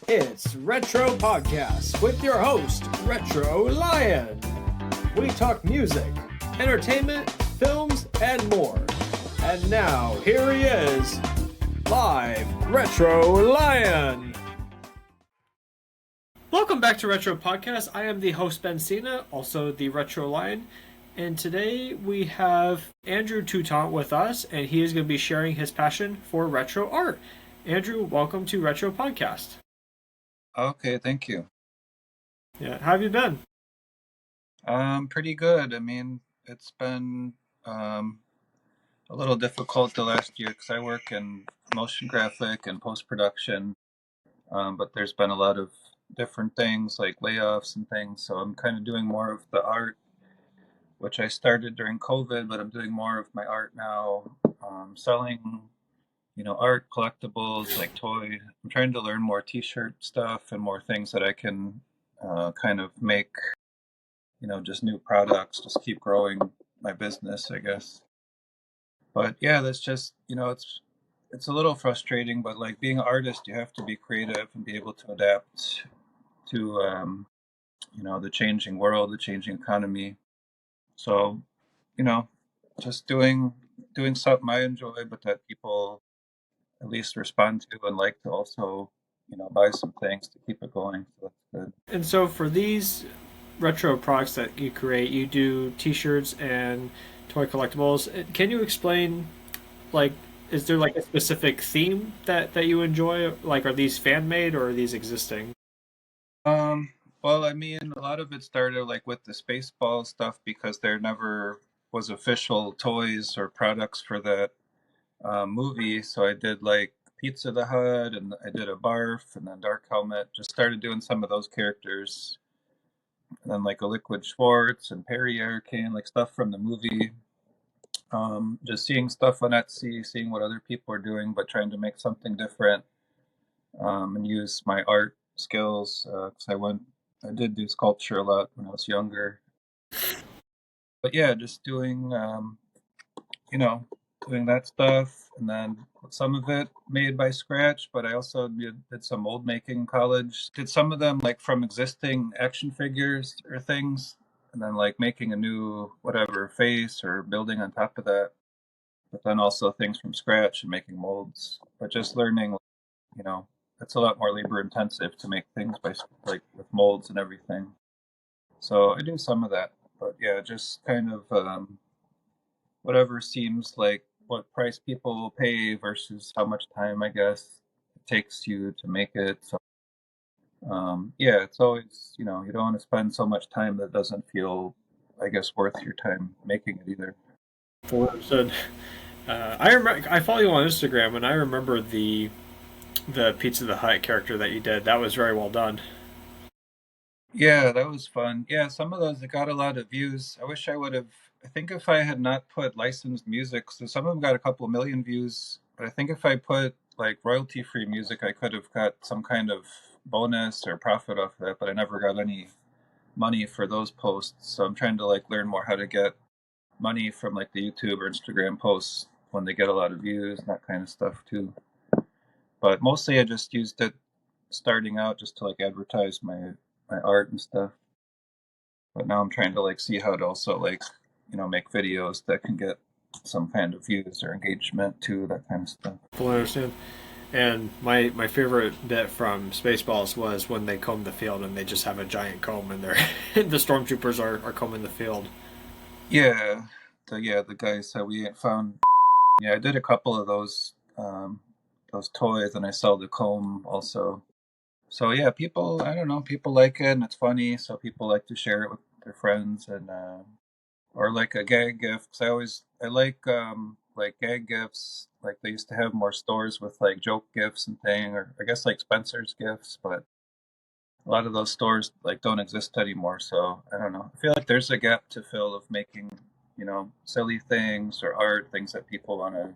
It's Retro Podcast with your host, Retro Lion. We talk music, entertainment, films, and more. And now, here he is, live, Retro Lion. Welcome back to Retro Podcast. I am the host, Ben Cena, also the Retro Lion. And today we have Andrew Toutant with us, and he is going to be sharing his passion for retro art. Andrew, welcome to Retro Podcast. Okay, thank you. Yeah, how have you been? Pretty good. I mean, it's been a little difficult the last year because I work in motion graphic and post-production, but there's been a lot of different things like layoffs and things, so I'm kind of doing more of the art, which I started during COVID, but I'm doing more of my art now, selling, art collectibles like toy. I'm trying to learn more t-shirt stuff and more things that I can kind of make, just new products, just keep growing my business, I guess. But yeah, that's just, it's a little frustrating, but like being an artist, you have to be creative and be able to adapt to, the changing world, the changing economy. So, you know, just doing something I enjoy, but that people at least respond to and like to also, buy some things to keep it going. So that's good. And so for these retro products that you create, you do t-shirts and toy collectibles. Can you explain, like, is there like a specific theme that you enjoy? Like, are these fan-made or are these existing? Um, well, I mean, a lot of it started like with the Spaceball stuff because there never was official toys or products for that movie. So I did like Pizza the Hut and I did a Barf and then Dark Helmet. Just started doing some of those characters. And then like a Liquid Schwartz and Perry Arcane, like stuff from the movie. Just seeing stuff on Etsy, seeing what other people are doing, but trying to make something different and use my art skills. Because I did do sculpture a lot when I was younger. But yeah, just you know, doing that stuff, and then some of it made by scratch. But I also did some mold making in college. Did some of them like from existing action figures or things, and then like making a new whatever face or building on top of that. But then also things from scratch and making molds. But just learning, you know, it's a lot more labor intensive to make things by like with molds and everything. So I do some of that, but yeah, just kind of whatever seems like what price people will pay versus how much time I guess it takes you to make it. So yeah, it's always you don't want to spend so much time that doesn't feel, I guess, worth your time making it either. Fully understood. I follow you on Instagram, and I remember the Pizza the Hut character that you did. That was very well done. Yeah, that was fun. Yeah, some of those that got a lot of views. I wish I would have. I think if I had not put licensed music, so some of them got a couple million views, but I think if I put like royalty free music, I could have got some kind of bonus or profit off that, but I never got any money for those posts. So I'm trying to like learn more how to get money from like the YouTube or Instagram posts when they get a lot of views and that kind of stuff too. But mostly I just used it starting out just to like advertise my art and stuff. But now I'm trying to like see how to also like make videos that can get some kind of views or engagement too, that kind of stuff. Fully understand. And my favorite bit from Spaceballs was when they comb the field and they just have a giant comb and they're the stormtroopers are combing the field. Yeah, the guy said we ain't found. Yeah, I did a couple of those toys, and I sell the comb also. So yeah, people, I don't know, people like it and it's funny, so people like to share it with their friends and or like a gag gift. 'Cause I like gag gifts. Like they used to have more stores with like joke gifts and thing, or I guess like Spencer's gifts, but a lot of those stores like don't exist anymore. So I don't know. I feel like there's a gap to fill of making, silly things or art, things that people want to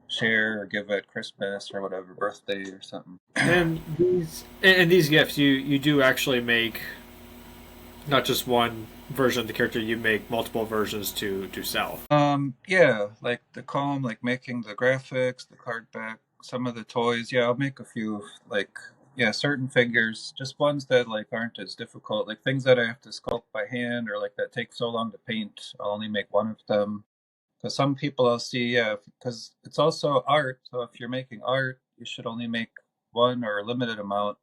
share or give at Christmas or whatever, birthday or something. And these gifts, you do actually make not just one version of the character. You make multiple versions to sell. Yeah, like the comb, like making the graphics, the card back, some of the toys. Yeah, I'll make a few like yeah, certain figures, just ones that like aren't as difficult, like things that I have to sculpt by hand or like that take so long to paint. I'll only make one of them. Because some people I'll see, yeah, because it's also art. So if you're making art, you should only make one or a limited amount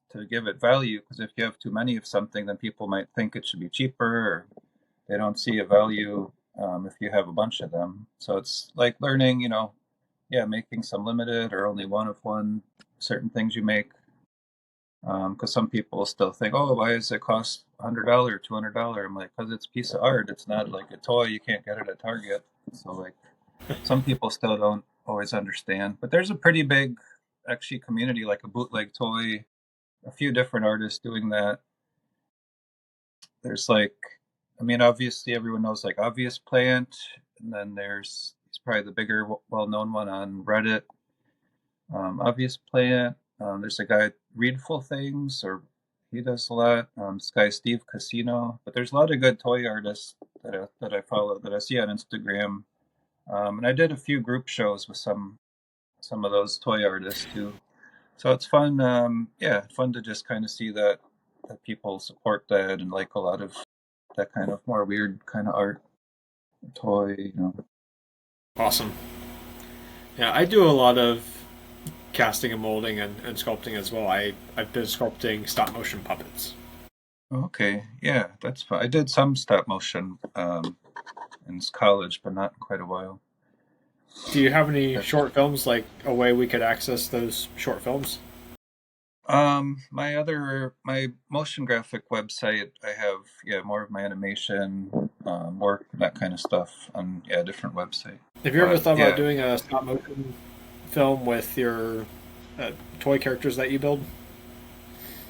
to give it value. Because if you have too many of something, then people might think it should be cheaper, or they don't see a value if you have a bunch of them. So it's like learning, yeah, making some limited or only one of one certain things you make. Because some people still think, oh, why does it cost $100, $200? I'm like, because it's a piece of art. It's not like a toy. You can't get it at Target. So like, some people still don't always understand. But there's a pretty big, actually, community, like a bootleg toy. A few different artists doing that. There's like, I mean, obviously everyone knows like Obvious Plant, and then he's probably the bigger, well-known one on Reddit. Obvious Plant. There's a guy Readful Things, or he does a lot. This guy Steve Casino. But there's a lot of good toy artists that I follow that I see on Instagram. And I did a few group shows with some of those toy artists too. So it's fun. Yeah, fun to just kind of see that people support that and like a lot of that kind of more weird kind of art, toy. Awesome. Yeah, I do a lot of casting and molding and sculpting as well. I've been sculpting stop motion puppets. Okay, yeah, that's fun. I did some stop motion in college, but not in quite a while. Do you have any short films, like a way we could access those short films? My motion graphic website, I have, yeah, more of my animation work, that kind of stuff on, yeah, a different website. Have you ever But thought about yeah, doing a stop motion film with your toy characters that you build?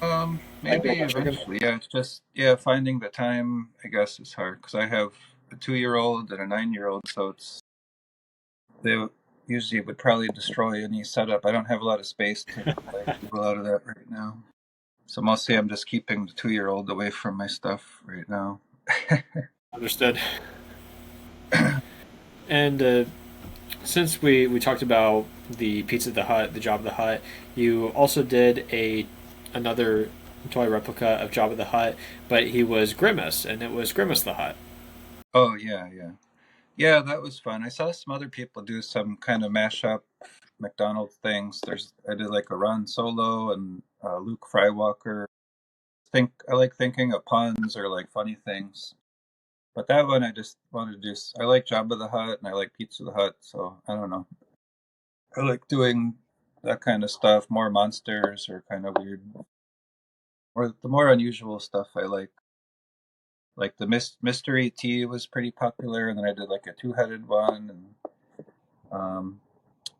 Like maybe Robot Chicken? eventually. Yeah, it's just, yeah, finding the time, I guess, is hard because I have a 2-year-old and a 9-year-old, so they usually would probably destroy any setup. I don't have a lot of space to like do a lot of that right now. So mostly I'm just keeping the 2-year-old away from my stuff right now. Understood. And since we talked about the Pizza the Hut, the Jabba the Hut, you also did another toy replica of Jabba the Hut, but he was Grimace, and it was Grimace the Hut. Oh yeah, yeah. Yeah, that was fun. I saw some other people do some kind of mashup McDonald's things. I did like a Ron Solo and Luke Skywalker. I like thinking of puns or like funny things. But that one I just wanted to do. I like Jabba the Hutt and I like Pizza the Hut, so I don't know. I like doing that kind of stuff, more monsters or kind of weird, or the more unusual stuff I like. Like the mystery tea was pretty popular, and then I did like a two-headed one, and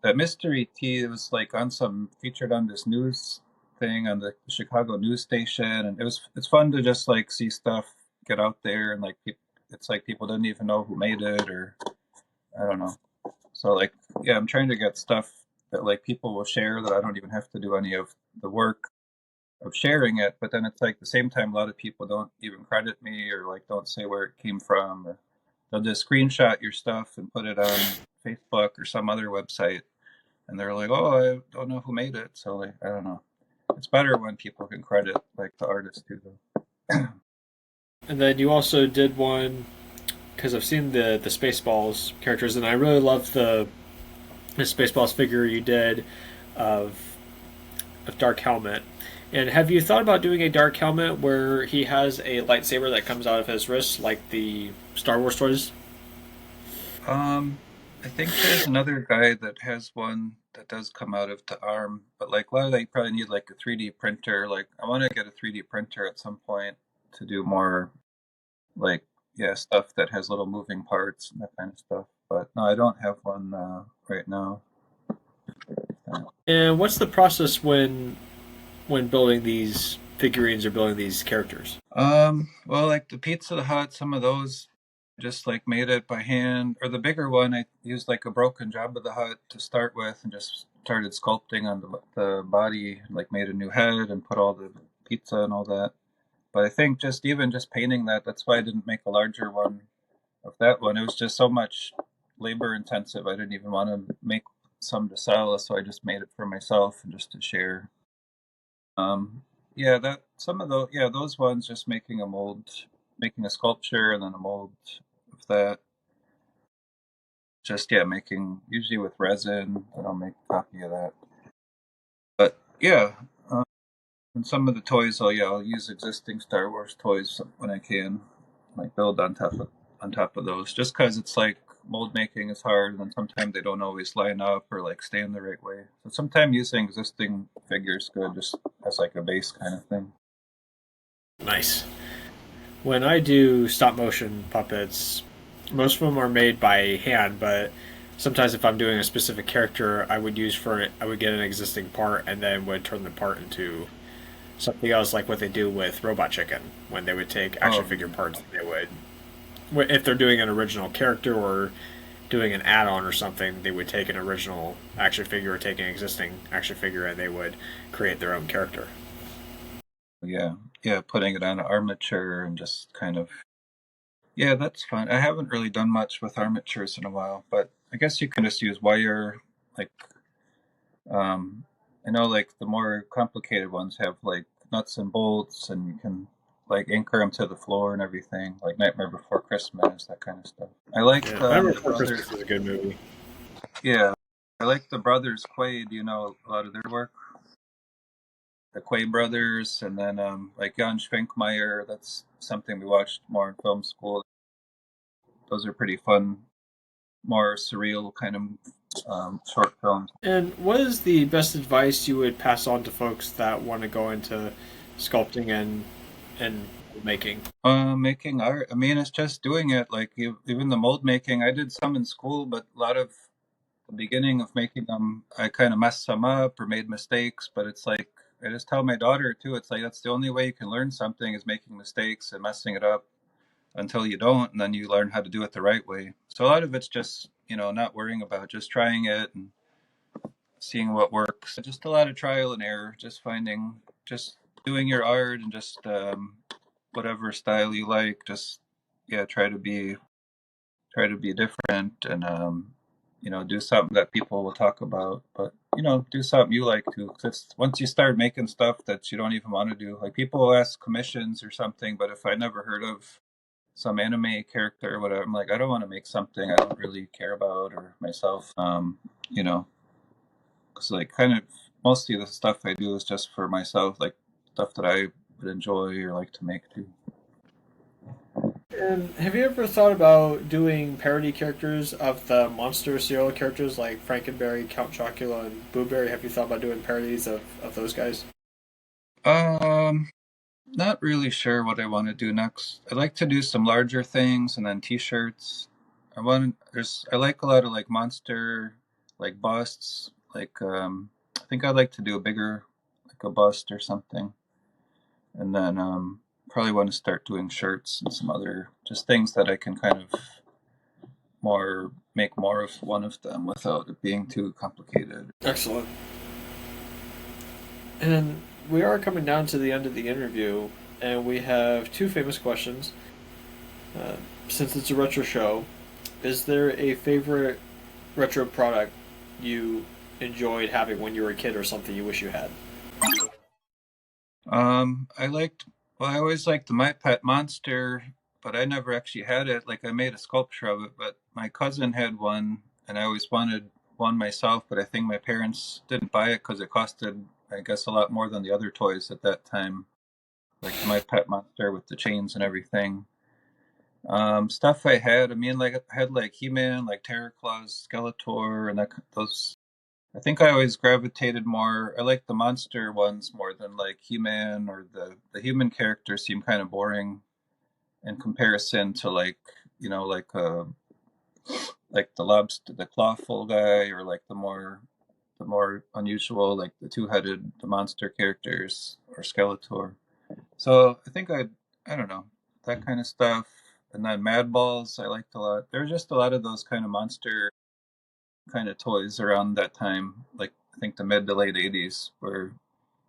that mystery tea was like on some featured on this news thing on the Chicago news station, and it's fun to just like see stuff get out there and like it's like people didn't even know who made it, or I don't know. So like, yeah, I'm trying to get stuff that like people will share that I don't even have to do any of the work of sharing it. But then it's like the same time a lot of people don't even credit me or like don't say where it came from, or they'll just screenshot your stuff and put it on Facebook or some other website, and they're like, "Oh, I don't know who made it." So like, I don't know. It's better when people can credit like the artist too, though. And then you also did one because I've seen the Spaceballs characters, and I really love the Spaceballs figure you did of Dark Helmet. And have you thought about doing a Dark Helmet where he has a lightsaber that comes out of his wrist, like the Star Wars toys? um, I think there's another guy that has one that does come out of the arm, but like a lot of that you probably need like a 3D printer. Like I want to get a 3D printer at some point to do more like, yeah, stuff that has little moving parts and that kind of stuff. But no, I don't have one right now. And what's the process when building these figurines or building these characters? Well, like the Pizza Hut, some of those just like made it by hand, or the bigger one, I used like a broken Jabba the Hut to start with, and just started sculpting on the body, like made a new head and put all the pizza and all that. But I think just even just painting that, that's why I didn't make a larger one of that one. It was just so much labor intensive. I didn't even want to make some to sell, so I just made it for myself and just to share. Um, yeah, that some of those, yeah, those ones, just making a mold, making a sculpture and then a mold of that. Just yeah, making usually with resin, and I'll make a copy of that. But yeah, and some of the toys, I'll use existing Star Wars toys when I can, like build on top of those. Just because it's like mold making is hard, and sometimes they don't always line up or like stay in the right way. So sometimes using existing figures good, just as like a base kind of thing. Nice. When I do stop motion puppets, most of them are made by hand, but sometimes if I'm doing a specific character, I would use for it, I would get an existing part and then would turn the part into something else, like what they do with Robot Chicken when they would take action Oh, figure parts. They would, if they're doing an original character or doing an add-on or something, they would take an original action figure or take an existing action figure and they would create their own character. yeah, yeah, putting it on armature and just kind of yeah, that's fun. I haven't really done much with armatures in a while, but I guess you can just use wire. Like, um, I know like the more complicated ones have like nuts and bolts, and you can like anchor them to the floor and everything, like Nightmare Before Christmas, that kind of stuff. I like Yeah, Nightmare the Before brothers. Christmas is a good movie. Yeah, I like the brothers Quaid. You know a lot of their work, the Quaid brothers, and then like Jan Schwenkmeyer. That's something we watched more in film school. Those are pretty fun, more surreal kind of short films. And what is the best advice you would pass on to folks that want to go into sculpting and making? Making art. I mean, it's just doing it. Like even the mold making, I did some in school, but a lot of the beginning of making them, I kind of messed some up or made mistakes. But it's like I just tell my daughter too. It's like that's the only way you can learn something is making mistakes and messing it up until you don't, and then you learn how to do it the right way. So a lot of it's just not worrying about just trying it and seeing what works. Just a lot of trial and error. Just finding, just doing your art and just whatever style you like. Just yeah, try to be different and do something that people will talk about. But do something you like too. 'Cause it's once you start making stuff that you don't even want to do. Like people will ask commissions or something, but if I never heard of some anime character or whatever, I'm like, I don't want to make something I don't really care about or myself. You know, because like kind of mostly the stuff I do is just for myself, like stuff that I would enjoy or like to make too. And have you ever thought about doing parody characters of the monster serial characters like Frankenberry, Count Chocula, and Booberry? Have you thought about doing parodies of those guys? Um, Not really sure what I want to do next. I'd like to do some larger things and then t-shirts. I like a lot of like monster like busts. Like I think I'd like to do a bigger like a bust or something. And then probably want to start doing shirts and some other just things that I can kind of more make more of one of them without it being too complicated. Excellent. And we are coming down to the end of the interview, and we have two famous questions. Uh, since it's a retro show, is there a favorite retro product you enjoyed having when you were a kid or something you wish you had? I liked, well, I always liked the My Pet Monster, but I never actually had it. Like, I made a sculpture of it, but my cousin had one, and I always wanted one myself, but I think my parents didn't buy it because it costed, I guess, a lot more than the other toys at that time, like the My Pet Monster with the chains and everything. Stuff I had, I mean, like, I had like He-Man, like Terror Claws, Skeletor, and those. I think I always gravitated more. I like the monster ones more than like He-Man or the human characters seem kind of boring in comparison to like like the lobster, the clawful guy, or like the more unusual like the two-headed the monster characters or Skeletor. So I don't know that kind of stuff. And then Mad Balls I liked a lot. There's just a lot of those kind of monster kind of toys around that time, like I think the mid to late '80s, where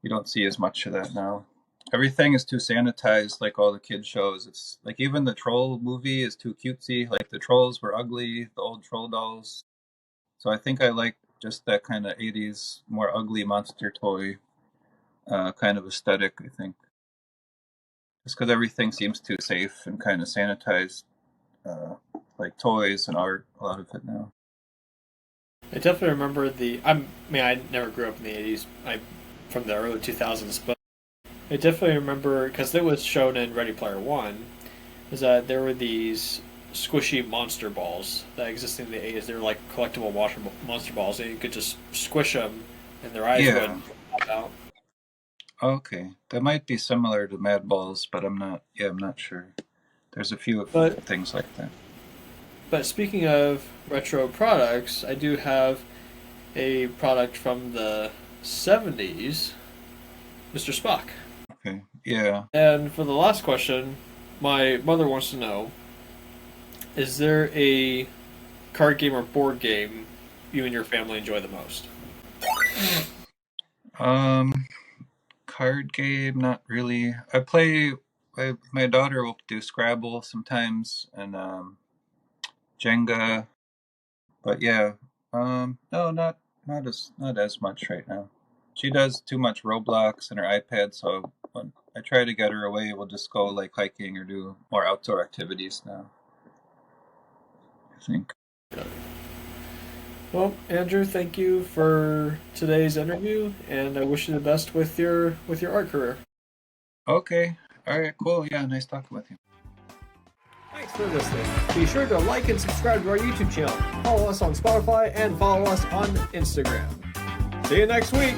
you don't see as much of that now. Everything is too sanitized, like all the kid shows. It's like even the troll movie is too cutesy. Like the trolls were ugly, the old troll dolls. So I think I like just that kind of '80s more ugly monster toy kind of aesthetic, I think. Just because everything seems too safe and kind of sanitized, like toys and art, a lot of it now. I definitely remember I never grew up in the 80s. I from the early 2000s, but I definitely remember because it was shown in Ready Player One, is that there were these squishy monster balls that existed in the 80s. They were like collectible monster balls, and you could just squish them, and their eyes Yeah. would pop out. Okay. That might be similar to Mad Balls, but I'm not. Yeah, I'm not sure. There's a few But things like that. but speaking of retro products, I do have a product from the 70s, Mr. Spock. Okay. Yeah. And for the last question, my mother wants to know, is there a card game or board game you and your family enjoy the most? Um, Card game, not really. I play. My daughter will do Scrabble sometimes and Jenga, but yeah, no, not as much right now. She does too much Roblox and her iPad, so when I try to get her away, we'll just go like hiking or do more outdoor activities now, I think. Well, Andrew, thank you for today's interview, and I wish you the best with your art career. Okay, all right, cool. Yeah, nice talking with you. Thanks for listening. Be sure to like and subscribe to our YouTube channel. Follow us on Spotify and follow us on Instagram. See you next week.